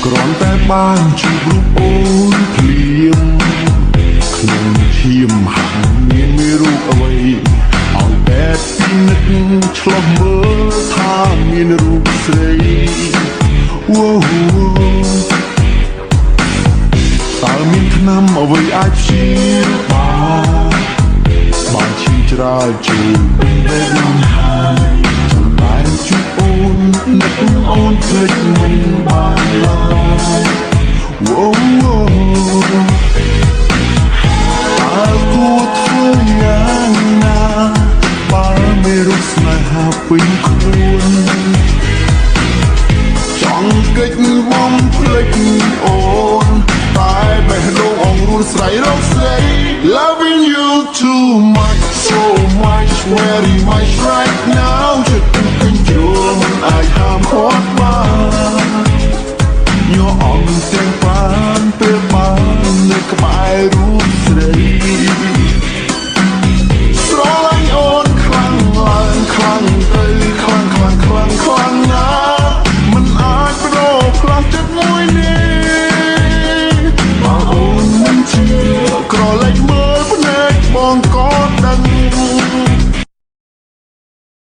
គ្រាន់តែបានជួបរូបអូនភ្លាមក្នុងឈាមហាក់មានរូបអ្វីឲ្យតែពិនិត្យឆ្លោះមើលថាមានរូបស្រីតើមានថ្នាំអ្វីអាចព្យាបានឈឺច្រើនជាងតែមិនហើយចាំតែជួបអូននឹកអូនភ្លេចមិនបានឡើយតើគួរធ្វើយ៉ាងណាបើไม่รู้ស្នេហាពេញខ្លួនចង់កិច្ចបំភ្លេចអូនតែបេះដូងអង្រួនស្រ័យរក